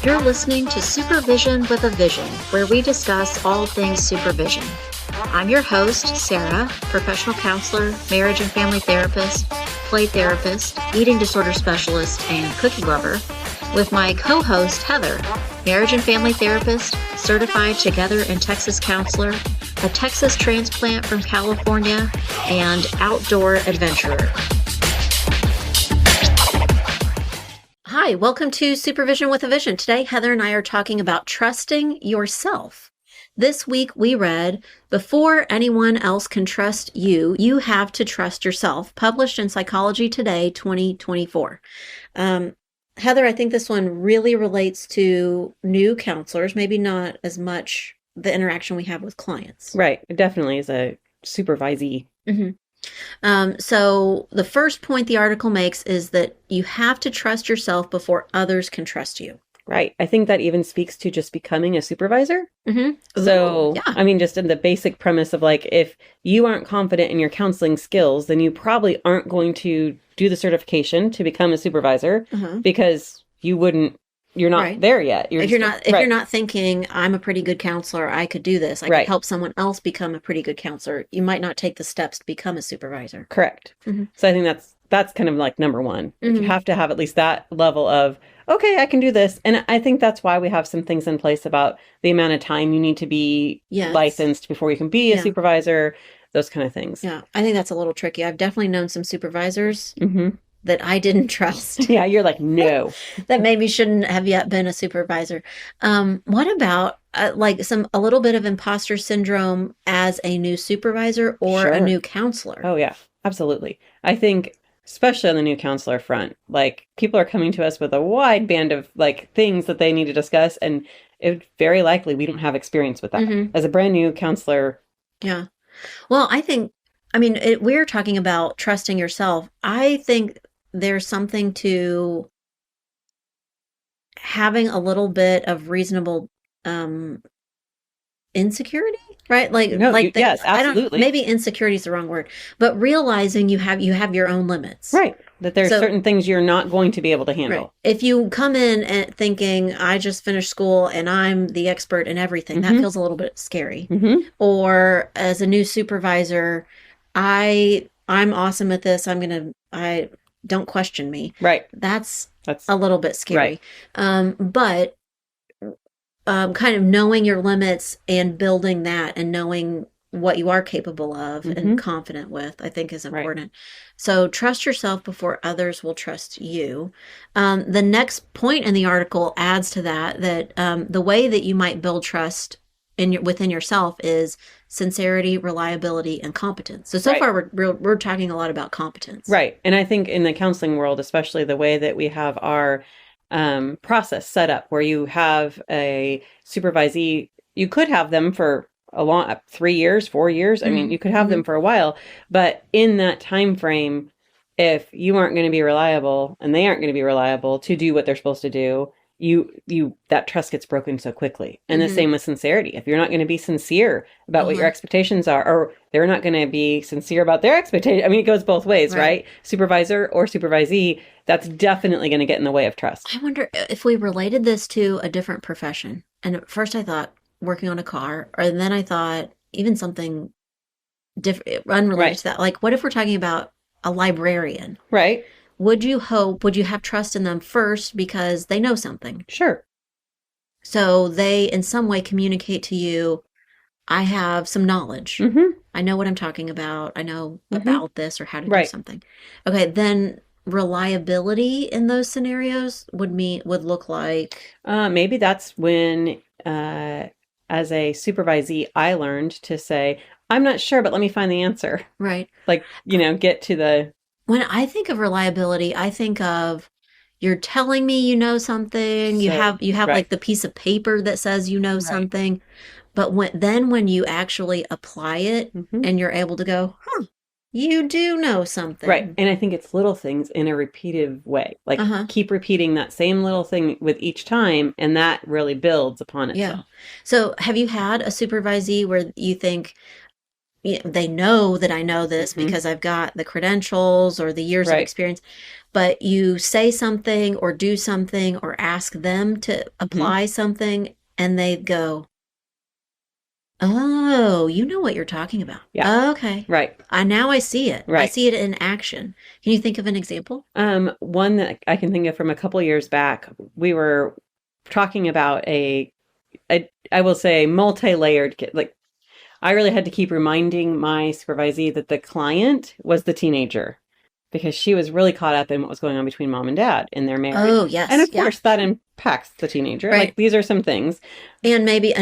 You're listening to Supervision with a Vision, where we discuss all things supervision. I'm your host, Sarah, professional counselor, marriage and family therapist, play therapist, eating disorder specialist, and cookie lover, with my co-host, Heather, marriage and family therapist, certified Together in Texas counselor, a Texas transplant from California, and outdoor adventurer. Hi, welcome to Supervision with a Vision. Today, Heather and I are talking about trusting yourself. This week, we read, Before Anyone Else Can Trust You, You Have to Trust Yourself, published in Psychology Today, 2024. Heather, I think this one really relates to new counselors, maybe not as much the interaction we have with clients. Right. It definitely is a supervisee. Mm-hmm. So the first point the article makes is that you have to trust yourself before others can trust you. Right. I think that even speaks to just becoming a supervisor. Mm-hmm. So, yeah. I mean, just in the basic premise of like, if you aren't confident in your counseling skills, then you probably aren't going to do the certification to become a supervisor because you're not there yet. If you're not thinking, I'm a pretty good counselor, I could do this, I could help someone else become a pretty good counselor, you might not take the steps to become a supervisor. Correct. Mm-hmm. So I think that's kind of like number one. Mm-hmm. You have to have at least that level of, okay, I can do this. And I think that's why we have some things in place about the amount of time you need to be licensed before you can be a supervisor, those kind of things. Yeah, I think that's a little tricky. I've definitely known some supervisors that I didn't trust. Yeah, you're like, no. That maybe shouldn't have yet been a supervisor. What about a little bit of imposter syndrome as a new supervisor or a new counselor? Oh, yeah, absolutely. I think, especially on the new counselor front, like people are coming to us with a wide band of like things that they need to discuss. And it very likely we don't have experience with that as a brand new counselor. Yeah. Well, we're talking about trusting yourself. I think there's something to having a little bit of reasonable insecurity, right? Yes, absolutely. Maybe insecurity is the wrong word, but realizing you have your own limits, right? That there's certain things you're not going to be able to handle. Right. If you come in and thinking, I just finished school and I'm the expert in everything, that feels a little bit scary. Or as a new supervisor, I'm awesome at this. I don't question me. Right. That's a little bit scary. Right. But kind of knowing your limits and building that and knowing what you are capable of and confident with, I think is important. Right. So trust yourself before others will trust you. The next point in the article adds to that the way that you might build trust within yourself is sincerity, reliability, and competence. So far we're talking a lot about competence. Right. And I think in the counseling world, especially the way that we have our process set up where you have a supervisee, you could have them for a long 3 years, 4 years. I mean, you could have them for a while, but in that time frame, if you aren't going to be reliable and they aren't going to be reliable to do what they're supposed to do, that trust gets broken so quickly. And the same with sincerity. If you're not going to be sincere about what your expectations are, or they're not going to be sincere about their expectations, I mean, it goes both ways, right? Supervisor or supervisee, that's definitely going to get in the way of trust. I wonder if we related this to a different profession. And at first I thought working on a car, and then I thought even something different, unrelated to that. Like, what if we're talking about a librarian? Right. Would you have trust in them first because they know something? Sure. So they in some way communicate to you, I have some knowledge. I know what I'm talking about. I know about this or how to do something. Okay, then reliability in those scenarios would look like? Maybe that's when, as a supervisee, I learned to say, I'm not sure, but let me find the answer. Right. Like, get to the... When I think of reliability, I think of you're telling me you know something. You have like the piece of paper that says you know something, but when you actually apply it and you're able to go, you do know something. Right. And I think it's little things in a repeated way. Like keep repeating that same little thing with each time, and that really builds upon itself. Yeah. So have you had a supervisee where you think, they know that I know this Mm-hmm. because I've got the credentials or the years of Right. experience. But you say something or do something or ask them to Mm-hmm. apply something, and they go, "Oh, you know what you're talking about. Yeah. Okay. Right. Now I see it. I Right. see it in action." Can you think of an example? One that I can think of from a couple years back, we were talking about I will say multi-layered, like I really had to keep reminding my supervisee that the client was the teenager because she was really caught up in what was going on between mom and dad in their marriage. Oh, And yes. of Yeah. course, that impacts the teenager. Like Right. these are some things. And maybe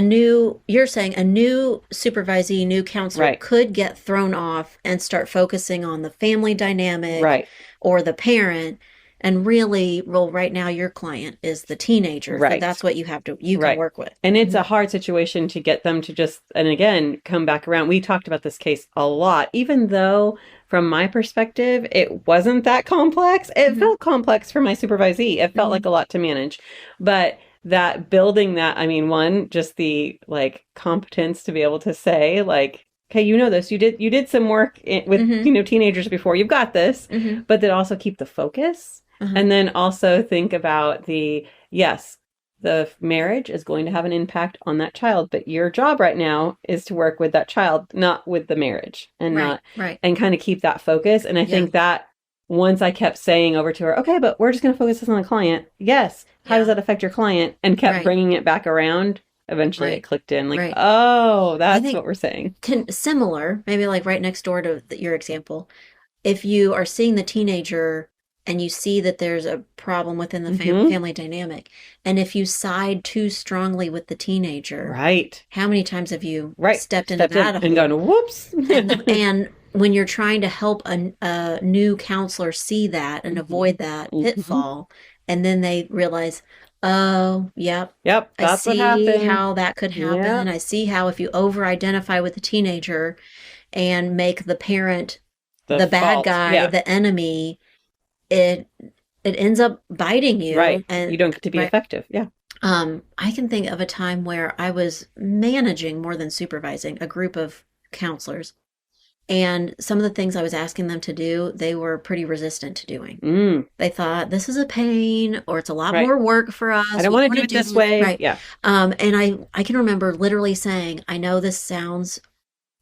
you're saying a new supervisee, new counselor Right. could get thrown off and start focusing on the family dynamic Right. or the parent. And really, well, right now your client is the teenager. Right. That's what you can Right. work with. And it's Mhm. a hard situation to get them to just, and again, come back around. We talked about this case a lot, even though from my perspective, it wasn't that complex. It Mhm. felt complex for my supervisee. It felt like Mhm. a lot to manage. But that building that, I mean, one, just the like competence to be able to say, like, okay, you know this. You did some work with, Mhm. teenagers before. You've got this. Mhm. But then also keep the focus. Uh-huh. And then also think about yes, the marriage is going to have an impact on that child, but your job right now is to work with that child, not with the marriage, and Right. not Right. and kind of keep that focus. And I Yeah. think that once I kept saying over to her, okay, but we're just going to focus this on the client. Yes. How does Yeah. that affect your client? And kept Right. bringing it back around. Eventually it Right. clicked in like, Right. oh, I that's think what we're saying. similar, maybe like right next door to your example. If you are seeing the teenager and you see that there's a problem within the Mm-hmm. family dynamic, and if you side too strongly with the teenager, Right. how many times have you Right. stepped into Stepped in that and hole? gone, whoops. And when you're trying to help a new counselor see that and Mm-hmm. avoid that Mm-hmm. pitfall, and then they realize, oh, yep, Yep. I That's what see happened. how that could happen. Yep. I see how if you over identify with the teenager and make the parent The the bad fault. guy, Yeah. the enemy, it it ends up biting you. Right. And You don't get to be right, effective. Yeah. I can think of a time where I was managing more than supervising a group of counselors, and some of the things I was asking them to do, they were pretty resistant to doing. Mm, They thought this is a pain or it's a lot right. more work for I us. don't We want don't to want do to it do this this. way. Right. Yeah. And I can remember literally saying, I know this sounds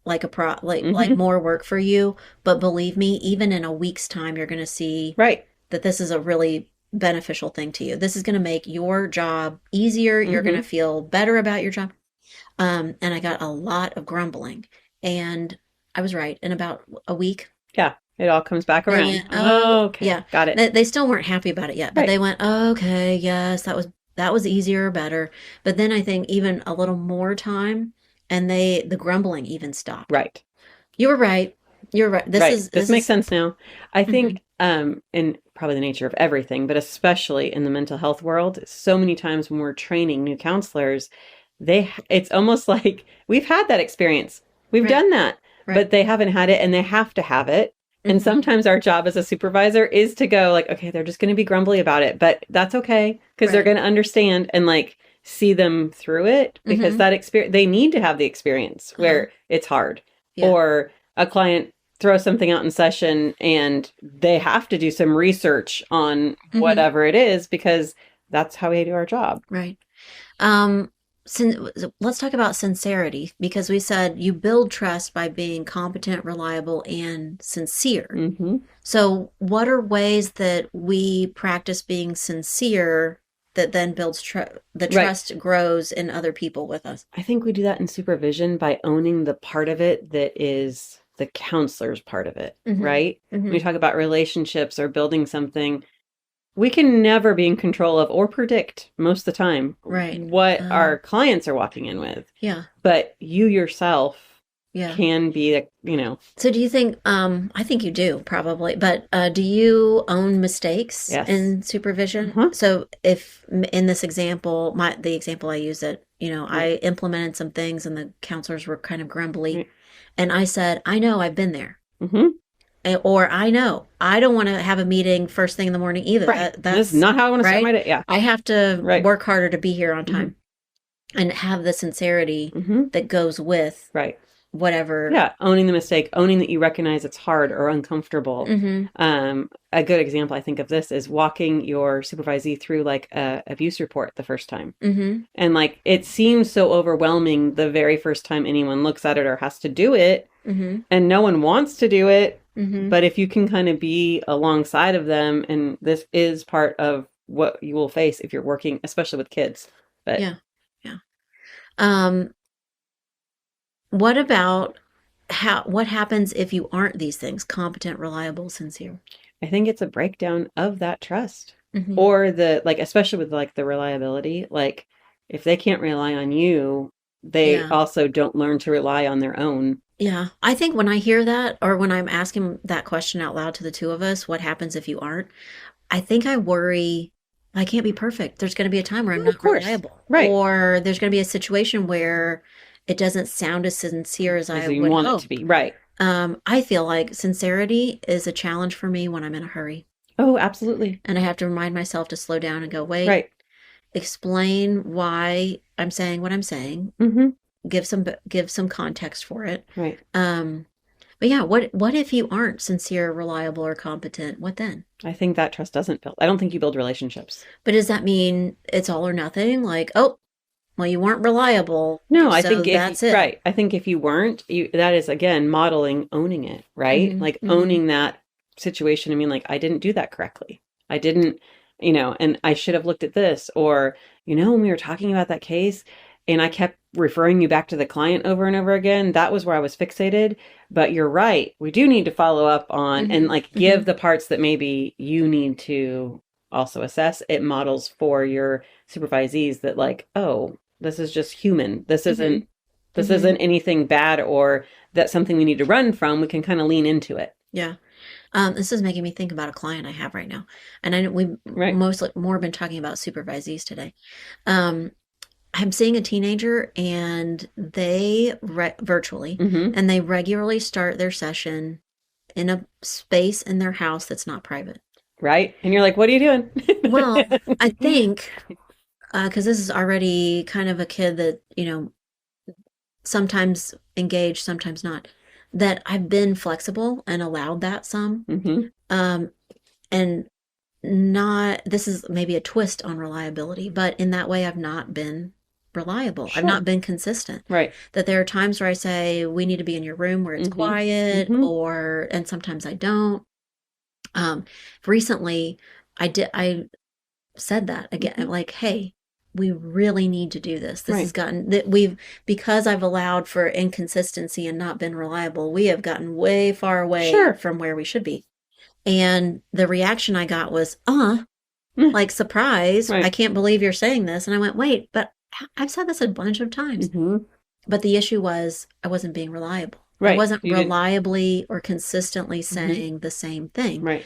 like like Hmm. more work for you, but believe me, even in a week's time, you're going to see Right. that this is a really beneficial thing to you. This is going to make your job easier. You're going to Hmm. feel better about your job. And I got a lot of grumbling. And I was right. In about a week, Yeah. It all comes back they around. went, oh, Oh, okay. yeah. Got it. They still weren't happy about it yet, but Right. they went, oh, okay, yes, that was easier, better. But then I think even a little more time, and the grumbling even stopped. Right. You were right. You're right. This Right. is This this makes is. sense now. I Mhm. think, in probably the nature of everything, but especially in the mental health world, so many times when we're training new counselors, it's almost like we've had that experience. We've Right. done that, Right. but they haven't had it and they have to have it. And Hmm. sometimes our job as a supervisor is to go like, okay, they're just going to be grumbly about it, but that's okay because they're Right. going to understand and like see them through it because Hmm. that experience, they need to have the experience Uh-huh. where it's hard Yeah. or a client throws something out in session and they have to do some research on Hmm. whatever it is because that's how we do our job. Right. Um, let's talk about sincerity because we said you build trust by being competent, reliable, and sincere. Hmm. So, what are ways that we practice being sincere that then builds the Right. trust grows in other people with us? I think we do that in supervision by owning the part of it that is the counselor's part of it, Hmm. right? When we Hmm. talk about relationships or building something, we can never be in control of or predict most of the time Right. what our clients are walking in with. Yeah. But you yourself Yeah. can be, So do you think, I think you do probably, but do you own mistakes yes. in supervision? Uh-huh. So if in this example, the example I use it, Right. I implemented some things and the counselors were kind of grumbly, Right. and I said, I know I've been there. Hmm. Or I know I don't want to have a meeting first thing in the morning either. Right. This is That's not how I want to start my right. day. Yeah. I have to Right. work harder to be here on Hmm. time and have the sincerity Hmm. that goes with Right. whatever. Yeah, owning the mistake, owning that you recognize it's hard or uncomfortable. A good example I think of this is walking your supervisee through like a abuse report the first time. And like it seems so overwhelming the very first time anyone looks at it or has to do it, and no one wants to do it. But if you can kind of be alongside of them, and this is part of what you will face if you're working, especially with kids. But yeah. What about what happens if you aren't these things? Competent, reliable, sincere. I think it's a breakdown of that trust. Or like, especially with like the reliability, like if they can't rely on you, they also don't learn to rely on their own. Yeah. I think when I hear that, or when I'm asking that question out loud to the two of us, what happens if you aren't? I think I worry I can't be perfect. There's going to be a time where I'm not reliable. Right. Or there's going to be a situation where it doesn't sound as sincere as I would want hope. it to be. Right. I feel like sincerity is a challenge for me when I'm in a hurry. Oh, absolutely. And I have to remind myself to slow down and go, wait, explain why I'm saying what I'm saying. Give some context for it. Right. But yeah, what if you aren't sincere, reliable, or competent? What then? I think that trust doesn't build. I don't think you build relationships. But does that mean it's all or nothing? Like, oh, well, you weren't reliable. No, I think that's it. Right. I think if you weren't, that is again modeling owning it, right? Like owning that situation. I mean, like I didn't do that correctly. I didn't, and I should have looked at this, or when we were talking about that case and I kept referring you back to the client over and over again, that was where I was fixated. But you're right. We do need to follow up on and like give the parts that maybe you need to also assess. It models for your supervisees that like, oh, this is just human. This isn't anything bad or that's something we need to run from. We can kind of lean into it. Yeah. This is making me think about a client I have right now. And I know we've mostly more been talking about supervisees today. I'm seeing a teenager and they virtually and they regularly start their session in a space in their house that's not private. Right. And you're like, what are you doing? Well, I think because this is already kind of a kid that, sometimes engaged, sometimes not, that I've been flexible and allowed that some. And not, this is maybe a twist on reliability, but in that way, I've not been reliable. I've not been consistent. Right. That there are times where I say, we need to be in your room where it's quiet, and sometimes I don't. Recently, I said that again, like, hey, we really need to do this. This has gotten that because I've allowed for inconsistency and not been reliable, we have gotten way far away from where we should be. And the reaction I got was, like surprise. I can't believe you're saying this. And I went, wait, but I've said this a bunch of times. But the issue was I wasn't being reliable. I wasn't reliably or consistently saying the same thing. Right.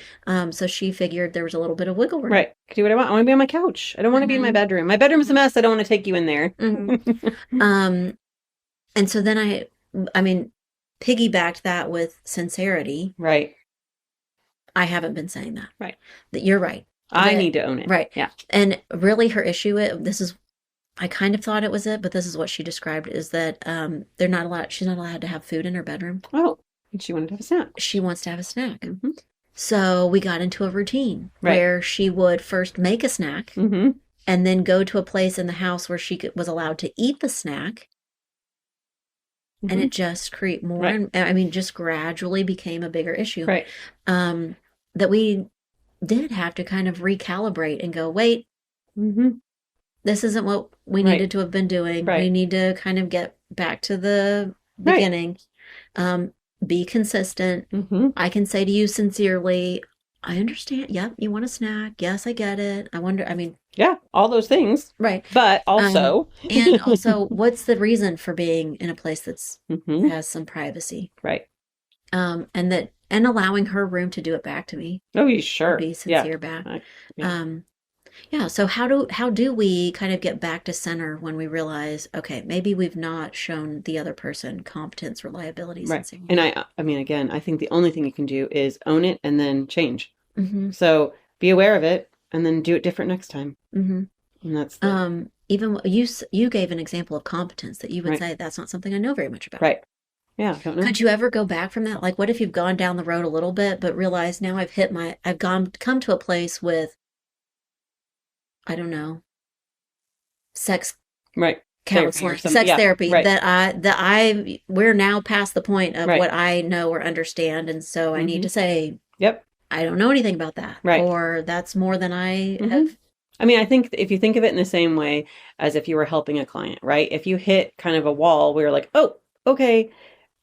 So she figured there was a little bit of wiggle room. Right. I can do what I want. I want to be on my couch. I don't want to be in my bedroom. My bedroom's a mess. I don't want to take you in there. And so then I mean, piggybacked that with sincerity. Right. I haven't been saying that. Right. That you're right. I need to own it. Right. Yeah. And really her issue, I kind of thought it was it, but this is what she described, is that she's not allowed to have food in her bedroom. Oh, and she wanted to have a snack. She wants to have a snack. So we got into a routine where she would first make a snack and then go to a place in the house where she was allowed to eat the snack. And it just created more, and I mean, just gradually became a bigger issue. Right. That we did have to kind of recalibrate and go, wait, this isn't what we needed to have been doing. We need to kind of get back to the beginning. Be consistent. I can say to you sincerely, I understand. Yep, you want a snack. Yes, I get it. I wonder, yeah, all those things. Right. But also. And also, what's the reason for being in a place that's has some privacy? Right. And allowing her room to do it back to me. Oh, you sure. Be sincere back. So how do we kind of get back to center when we realize, okay, maybe we've not shown the other person competence, reliability, sincerity. And I mean, again, I think the only thing you can do is own it and then change. So be aware of it and then do it different next time. And that's even you gave an example of competence that you would say that's not something I know very much about. Right. Yeah, I don't know. Could you ever go back from that? Like, what if you've gone down the road a little bit, but realized now I've come to a place with, I don't know, sex Right. counseling, sex therapy, Right. we're now past the point of Right. what I know or understand. And so I need to say, Yep. I don't know anything about that. Right. Or that's more than I have. I mean, I think if you think of it in the same way as if you were helping a client, right? If you hit kind of a wall where you're like, oh, okay,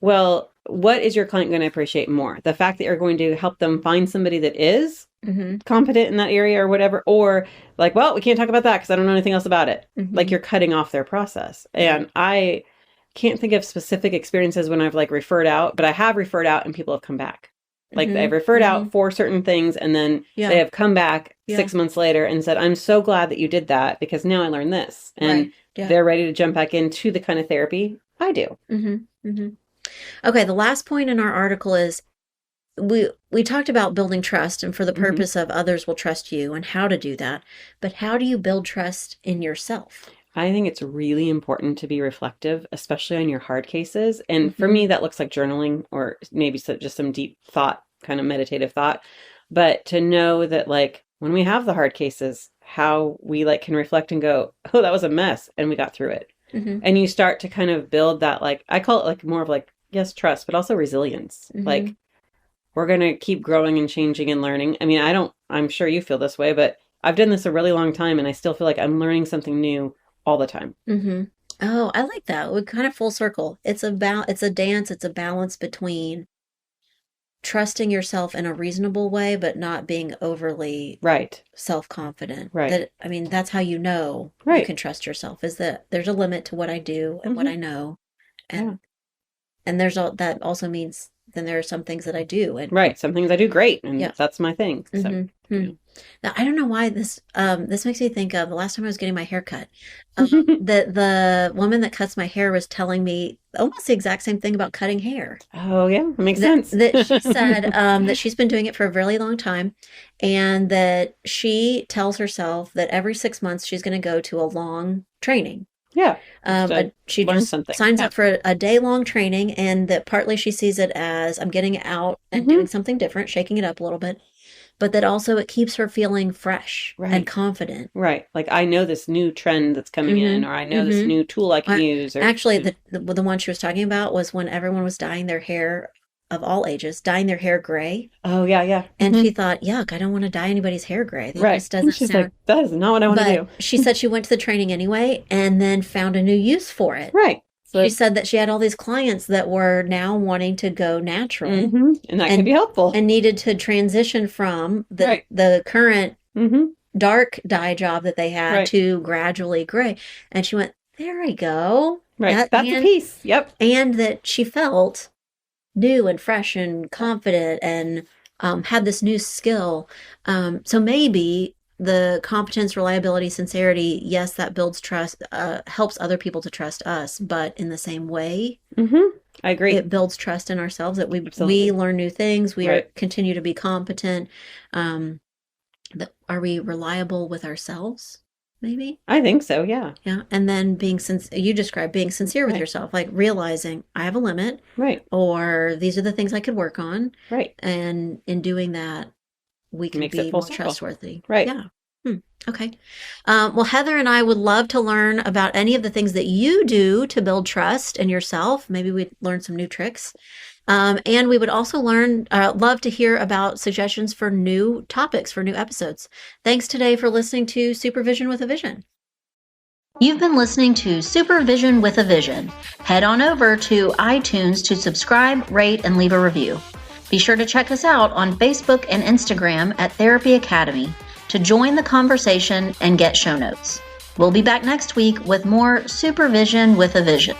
well, what is your client going to appreciate more? The fact that you're going to help them find somebody that is competent in that area or whatever, or like, well, we can't talk about that because I don't know anything else about it. Like you're cutting off their process. And I can't think of specific experiences when I've like referred out, but I have referred out and people have come back. Like I've referred out for certain things and then they have come back 6 months later and said, I'm so glad that you did that because now I learned this. And they're ready to jump back into the kind of therapy I do. Okay, the last point in our article is we talked about building trust and for the purpose of others will trust you and how to do that. But how do you build trust in yourself? I think it's really important to be reflective, especially on your hard cases. And for me, that looks like journaling or maybe just some deep thought, kind of meditative thought. But to know that like when we have the hard cases, how we like can reflect and go, oh, that was a mess. And we got through it. And you start to kind of build that, like, I call it like more of like, yes, trust, but also resilience. Like we're going to keep growing and changing and learning. I mean, I'm sure you feel this way, but I've done this a really long time and I still feel like I'm learning something new all the time. Oh, I like that. We're kind of full circle. It's a dance. It's a balance between trusting yourself in a reasonable way, but not being overly self-confident. Right. I mean, that's how you know you can trust yourself, is that there's a limit to what I do and what I know. And that also means then there are some things that I do. And some things I do great. And that's my thing. So, Now, I don't know why this makes me think of the last time I was getting my hair cut. The woman that cuts my hair was telling me almost the exact same thing about cutting hair. Oh, yeah. That makes sense. That she said that she's been doing it for a really long time and that she tells herself that every 6 months she's going to go to a long training. Yeah. She just signs up for a day-long training and that partly she sees it as I'm getting out and doing something different, shaking it up a little bit. But that also it keeps her feeling fresh and confident. Right. Like I know this new trend that's coming in, or I know this new tool I can use. Or, actually, the one she was talking about was when everyone was dyeing their hair of all ages, dyeing their hair gray. Oh, yeah, yeah. And she thought, yuck, I don't want to dye anybody's hair gray. That just doesn't She's sound... like, that is not what I want to do. She said she went to the training anyway and then found a new use for it. Right. She said that she had all these clients that were now wanting to go natural. And that can be helpful. And needed to transition from the current dark dye job that they had to gradually gray. And she went, there we go. Right. That's a piece. Yep. And that she felt new and fresh and confident and had this new skill. So maybe the competence, reliability, sincerity, yes, that builds trust, helps other people to trust us, but in the same way, I agree. It builds trust in ourselves that we learn new things, we continue to be competent. Are we reliable with ourselves? Maybe? I think so, yeah. Yeah. And then you described being sincere with yourself, like realizing I have a limit. Right. Or these are the things I could work on. Right. And in doing that, we can be more trustworthy. Right. Yeah. Okay. Well, Heather and I would love to learn about any of the things that you do to build trust in yourself. Maybe we'd learn some new tricks. And we would also love to hear about suggestions for new topics, for new episodes. Thanks today for listening to Supervision with a Vision. You've been listening to Supervision with a Vision. Head on over to iTunes to subscribe, rate, and leave a review. Be sure to check us out on Facebook and Instagram at Therapy Academy to join the conversation and get show notes. We'll be back next week with more Supervision with a Vision.